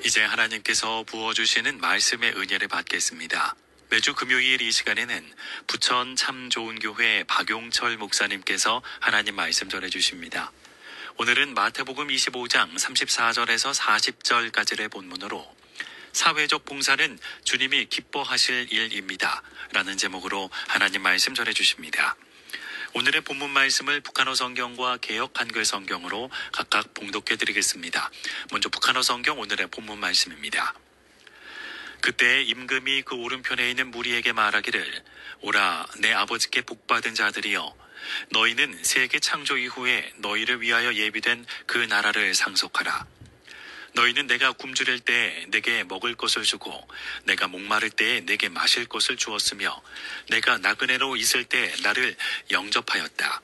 이제 하나님께서 부어주시는 말씀의 은혜를 받겠습니다. 매주 금요일 이 시간에는 부천 참 좋은 교회 박용철 목사님께서 하나님 말씀 전해주십니다. 오늘은 마태복음 25장 34절에서 40절까지의 본문으로 사회적 봉사는 주님이 기뻐하실 일입니다 라는 제목으로 하나님 말씀 전해주십니다. 오늘의 본문 말씀을 북한어 성경과 개역 한글 성경으로 각각 봉독해 드리겠습니다. 먼저 북한어 성경 오늘의 본문 말씀입니다. 그때 임금이 그 오른편에 있는 무리에게 말하기를, 오라 내 아버지께 복받은 자들이여, 너희는 세계 창조 이후에 너희를 위하여 예비된 그 나라를 상속하라. 너희는 내가 굶주릴 때 내게 먹을 것을 주고, 내가 목마를 때 내게 마실 것을 주었으며, 내가 나그네로 있을 때 나를 영접하였다.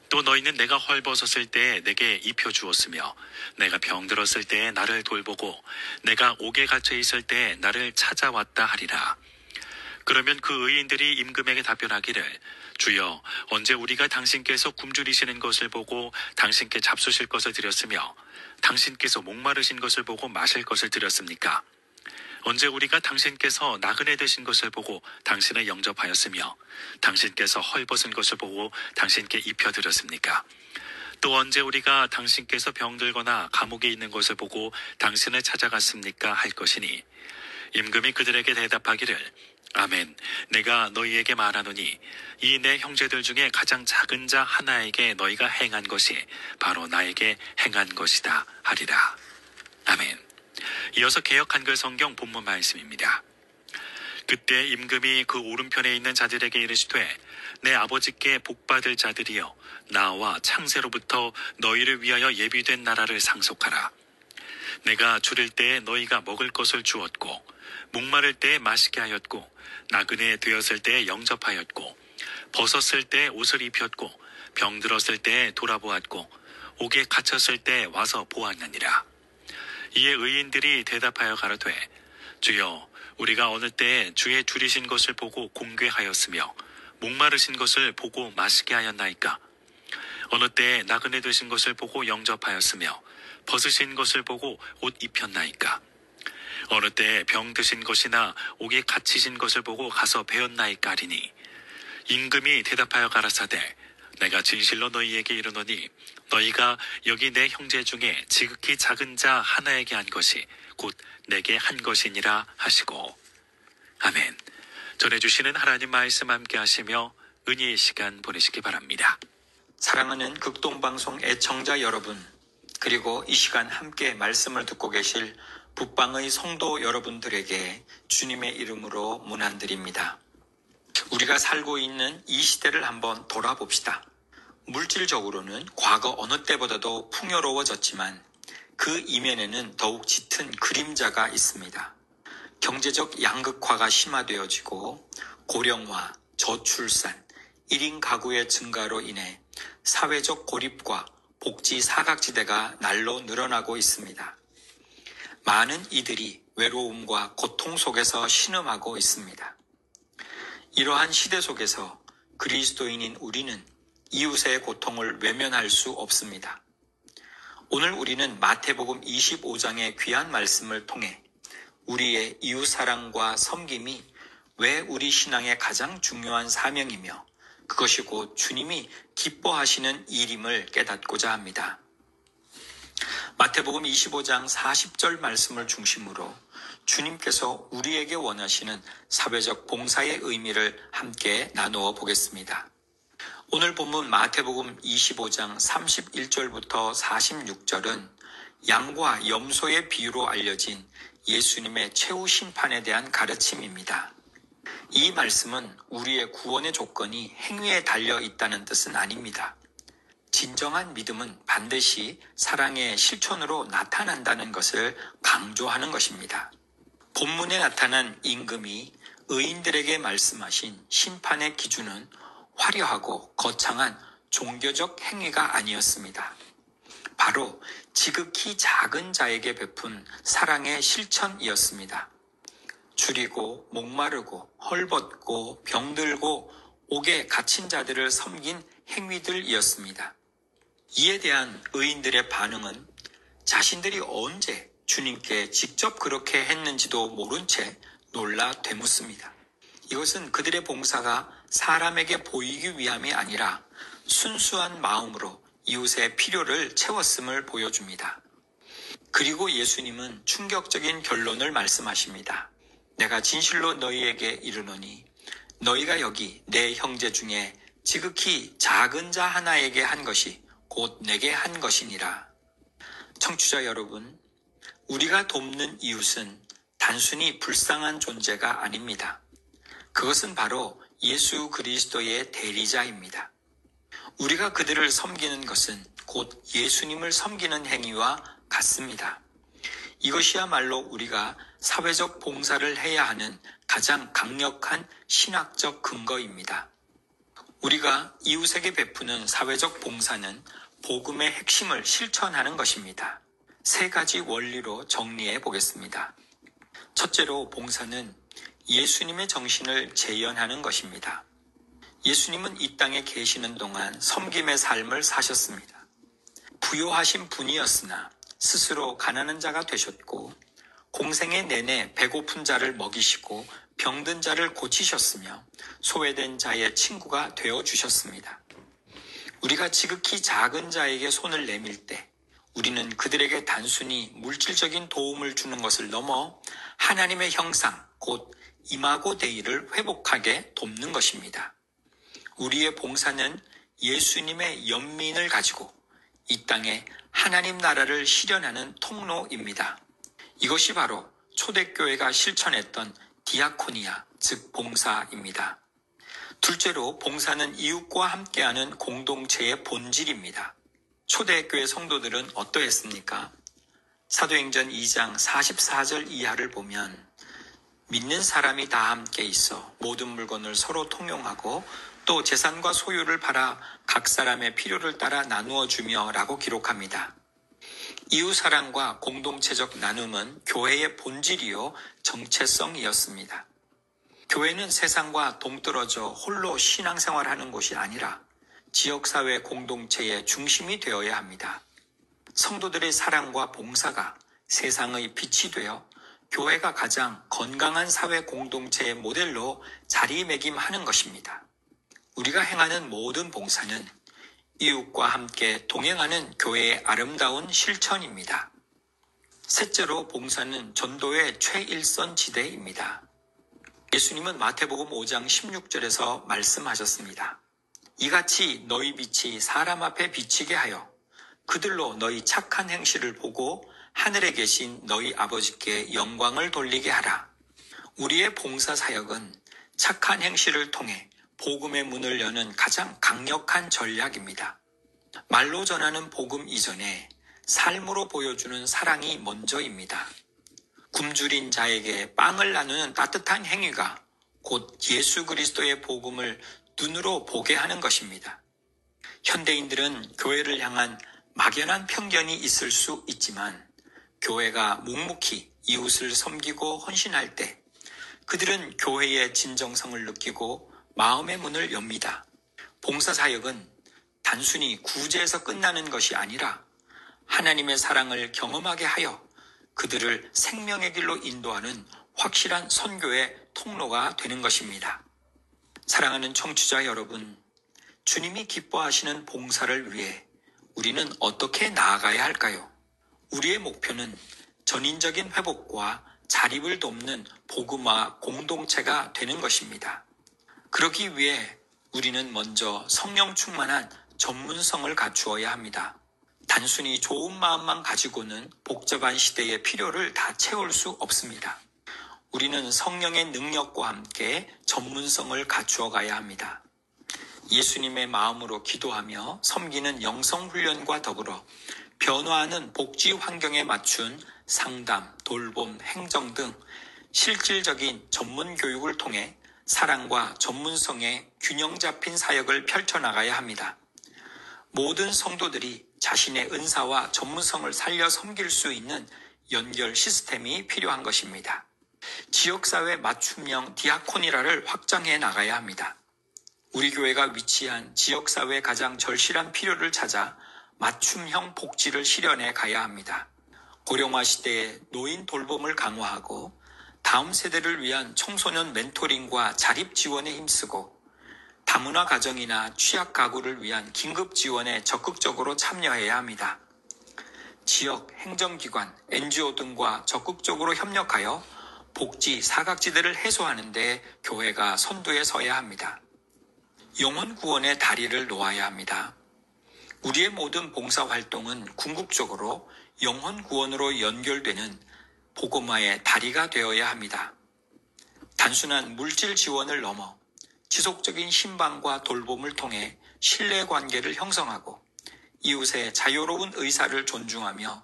또 너희는 내가 헐벗었을 때 내게 입혀 주었으며, 내가 병들었을 때 나를 돌보고, 내가 옥에 갇혀 있을 때 나를 찾아왔다 하리라. 그러면 그 의인들이 임금에게 답변하기를, 주여, 언제 우리가 당신께서 굶주리시는 것을 보고 당신께 잡수실 것을 드렸으며, 당신께서 목마르신 것을 보고 마실 것을 드렸습니까? 언제 우리가 당신께서 나그네 되신 것을 보고 당신을 영접하였으며, 당신께서 헐벗은 것을 보고 당신께 입혀드렸습니까? 또 언제 우리가 당신께서 병들거나 감옥에 있는 것을 보고 당신을 찾아갔습니까? 할 것이니, 임금이 그들에게 대답하기를, 아멘, 내가 너희에게 말하노니 이 내 형제들 중에 가장 작은 자 하나에게 너희가 행한 것이 바로 나에게 행한 것이다 하리라. 아멘. 이어서 개역 한글 성경 본문 말씀입니다. 그때 임금이 그 오른편에 있는 자들에게 이르시되, 내 아버지께 복받을 자들이여, 나와 창세로부터 너희를 위하여 예비된 나라를 상속하라. 내가 줄일 때에 너희가 먹을 것을 주었고, 목마를 때에 마시게 하였고, 나그네 되었을 때에 영접하였고, 벗었을 때에 옷을 입혔고, 병들었을 때에 돌아보았고, 옥에 갇혔을 때에 와서 보았느니라. 이에 의인들이 대답하여 가로되, 주여, 우리가 어느 때에 주의 줄이신 것을 보고 공궤하였으며, 목마르신 것을 보고 마시게 하였나이까? 어느 때에 나그네 되신 것을 보고 영접하였으며, 벗으신 것을 보고 옷 입혔나이까? 어느 때에 병 드신 것이나 옥에 갇히신 것을 보고 가서 배웠나이까 하리니, 임금이 대답하여 가라사대, 내가 진실로 너희에게 이르노니 너희가 여기 내 형제 중에 지극히 작은 자 하나에게 한 것이 곧 내게 한 것이니라 하시고. 아멘. 전해주시는 하나님 말씀 함께 하시며 은혜의 시간 보내시기 바랍니다. 사랑하는 극동방송 애청자 여러분, 그리고 이 시간 함께 말씀을 듣고 계실 북방의 성도 여러분들에게 주님의 이름으로 문안드립니다. 우리가 살고 있는 이 시대를 한번 돌아봅시다. 물질적으로는 과거 어느 때보다도 풍요로워졌지만 그 이면에는 더욱 짙은 그림자가 있습니다. 경제적 양극화가 심화되어지고 고령화, 저출산, 1인 가구의 증가로 인해 사회적 고립과 복지 사각지대가 날로 늘어나고 있습니다. 많은 이들이 외로움과 고통 속에서 신음하고 있습니다. 이러한 시대 속에서 그리스도인인 우리는 이웃의 고통을 외면할 수 없습니다. 오늘 우리는 마태복음 25장의 귀한 말씀을 통해 우리의 이웃사랑과 섬김이 왜 우리 신앙의 가장 중요한 사명이며 그것이 곧 주님이 기뻐하시는 일임을 깨닫고자 합니다. 마태복음 25장 40절 말씀을 중심으로 주님께서 우리에게 원하시는 사회적 봉사의 의미를 함께 나누어 보겠습니다. 오늘 본문 마태복음 25장 31절부터 46절은 양과 염소의 비유로 알려진 예수님의 최후 심판에 대한 가르침입니다. 이 말씀은 우리의 구원의 조건이 행위에 달려 있다는 뜻은 아닙니다. 진정한 믿음은 반드시 사랑의 실천으로 나타난다는 것을 강조하는 것입니다. 본문에 나타난 임금이 의인들에게 말씀하신 심판의 기준은 화려하고 거창한 종교적 행위가 아니었습니다. 바로 지극히 작은 자에게 베푼 사랑의 실천이었습니다. 줄이고 목마르고 헐벗고 병들고 옥에 갇힌 자들을 섬긴 행위들이었습니다. 이에 대한 의인들의 반응은 자신들이 언제 주님께 직접 그렇게 했는지도 모른 채 놀라 되묻습니다. 이것은 그들의 봉사가 사람에게 보이기 위함이 아니라 순수한 마음으로 이웃의 필요를 채웠음을 보여줍니다. 그리고 예수님은 충격적인 결론을 말씀하십니다. 내가 진실로 너희에게 이르노니 너희가 여기 내 형제 중에 지극히 작은 자 하나에게 한 것이 곧 내게 한 것이니라. 청취자 여러분, 우리가 돕는 이웃은 단순히 불쌍한 존재가 아닙니다. 그것은 바로 예수 그리스도의 대리자입니다. 우리가 그들을 섬기는 것은 곧 예수님을 섬기는 행위와 같습니다. 이것이야말로 우리가 사회적 봉사를 해야 하는 가장 강력한 신학적 근거입니다. 우리가 이웃에게 베푸는 사회적 봉사는 복음의 핵심을 실천하는 것입니다. 3가지 원리로 정리해 보겠습니다. 첫째로 봉사는 예수님의 정신을 재현하는 것입니다. 예수님은 이 땅에 계시는 동안 섬김의 삶을 사셨습니다. 부요하신 분이었으나 스스로 가난한 자가 되셨고 공생의 내내 배고픈 자를 먹이시고 병든 자를 고치셨으며 소외된 자의 친구가 되어주셨습니다. 우리가 지극히 작은 자에게 손을 내밀 때 우리는 그들에게 단순히 물질적인 도움을 주는 것을 넘어 하나님의 형상, 곧 이마고 데이를 회복하게 돕는 것입니다. 우리의 봉사는 예수님의 연민을 가지고 이 땅에 하나님 나라를 실현하는 통로입니다. 이것이 바로 초대교회가 실천했던 디아코니아, 즉 봉사입니다. 둘째로 봉사는 이웃과 함께하는 공동체의 본질입니다. 초대교회 성도들은 어떠했습니까? 사도행전 2장 44절 이하를 보면 믿는 사람이 다 함께 있어 모든 물건을 서로 통용하고 또 재산과 소유를 팔아 각 사람의 필요를 따라 나누어 주며 라고 기록합니다. 이웃사랑과 공동체적 나눔은 교회의 본질이요 정체성이었습니다. 교회는 세상과 동떨어져 홀로 신앙생활하는 곳이 아니라 지역사회 공동체의 중심이 되어야 합니다. 성도들의 사랑과 봉사가 세상의 빛이 되어 교회가 가장 건강한 사회 공동체의 모델로 자리매김하는 것입니다. 우리가 행하는 모든 봉사는 이웃과 함께 동행하는 교회의 아름다운 실천입니다. 셋째로 봉사는 전도의 최일선 지대입니다. 예수님은 마태복음 5장 16절에서 말씀하셨습니다. 이같이 너희 빛이 사람 앞에 비치게 하여 그들로 너희 착한 행실을 보고 하늘에 계신 너희 아버지께 영광을 돌리게 하라. 우리의 봉사 사역은 착한 행실을 통해 복음의 문을 여는 가장 강력한 전략입니다. 말로 전하는 복음 이전에 삶으로 보여주는 사랑이 먼저입니다. 굶주린 자에게 빵을 나누는 따뜻한 행위가 곧 예수 그리스도의 복음을 눈으로 보게 하는 것입니다. 현대인들은 교회를 향한 막연한 편견이 있을 수 있지만 교회가 묵묵히 이웃을 섬기고 헌신할 때 그들은 교회의 진정성을 느끼고 마음의 문을 엽니다. 봉사사역은 단순히 구제에서 끝나는 것이 아니라 하나님의 사랑을 경험하게 하여 그들을 생명의 길로 인도하는 확실한 선교의 통로가 되는 것입니다. 사랑하는 청취자 여러분, 주님이 기뻐하시는 봉사를 위해 우리는 어떻게 나아가야 할까요? 우리의 목표는 전인적인 회복과 자립을 돕는 복음화 공동체가 되는 것입니다. 그러기 위해 우리는 먼저 성령 충만한 전문성을 갖추어야 합니다. 단순히 좋은 마음만 가지고는 복잡한 시대의 필요를 다 채울 수 없습니다. 우리는 성령의 능력과 함께 전문성을 갖추어 가야 합니다. 예수님의 마음으로 기도하며 섬기는 영성훈련과 더불어 변화하는 복지 환경에 맞춘 상담, 돌봄, 행정 등 실질적인 전문 교육을 통해 사랑과 전문성의 균형 잡힌 사역을 펼쳐나가야 합니다. 모든 성도들이 자신의 은사와 전문성을 살려 섬길 수 있는 연결 시스템이 필요한 것입니다. 지역사회 맞춤형 디아코니라를 확장해 나가야 합니다. 우리 교회가 위치한 지역사회의 가장 절실한 필요를 찾아 맞춤형 복지를 실현해 가야 합니다. 고령화 시대에 노인 돌봄을 강화하고 다음 세대를 위한 청소년 멘토링과 자립 지원에 힘쓰고 다문화 가정이나 취약 가구를 위한 긴급 지원에 적극적으로 참여해야 합니다. 지역, 행정기관, NGO 등과 적극적으로 협력하여 복지 사각지대를 해소하는 데 교회가 선두에 서야 합니다. 영혼 구원의 다리를 놓아야 합니다. 우리의 모든 봉사활동은 궁극적으로 영혼 구원으로 연결되는 복음화의 다리가 되어야 합니다. 단순한 물질 지원을 넘어 지속적인 신방과 돌봄을 통해 신뢰관계를 형성하고 이웃의 자유로운 의사를 존중하며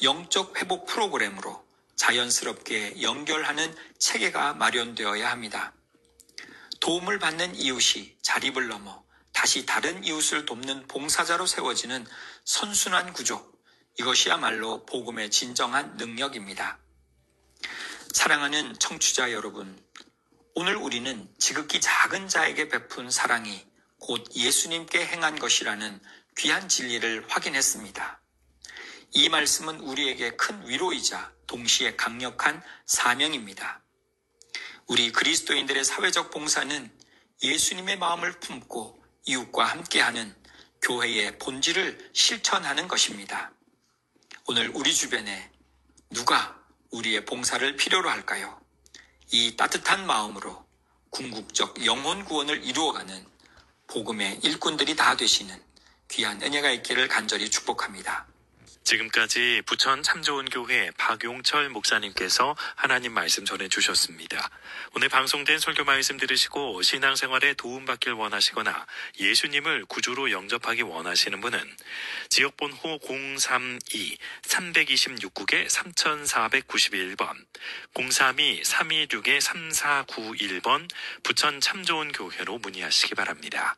영적 회복 프로그램으로 자연스럽게 연결하는 체계가 마련되어야 합니다. 도움을 받는 이웃이 자립을 넘어 다시 다른 이웃을 돕는 봉사자로 세워지는 선순환 구조, 이것이야말로 복음의 진정한 능력입니다. 사랑하는 청취자 여러분, 오늘 우리는 지극히 작은 자에게 베푼 사랑이 곧 예수님께 행한 것이라는 귀한 진리를 확인했습니다. 이 말씀은 우리에게 큰 위로이자 동시에 강력한 사명입니다. 우리 그리스도인들의 사회적 봉사는 예수님의 마음을 품고 이웃과 함께하는 교회의 본질을 실천하는 것입니다. 오늘 우리 주변에 누가 우리의 봉사를 필요로 할까요? 이 따뜻한 마음으로 궁극적 영혼 구원을 이루어가는 복음의 일꾼들이 다 되시는 귀한 은혜가 있기를 간절히 축복합니다. 지금까지 부천 참 좋은 교회 박용철 목사님께서 하나님 말씀 전해주셨습니다. 오늘 방송된 설교 말씀 들으시고 신앙생활에 도움받길 원하시거나 예수님을 구주로 영접하기 원하시는 분은 지역번호 032-326국에 3491번, 032-326-3491번 부천 참 좋은 교회로 문의하시기 바랍니다.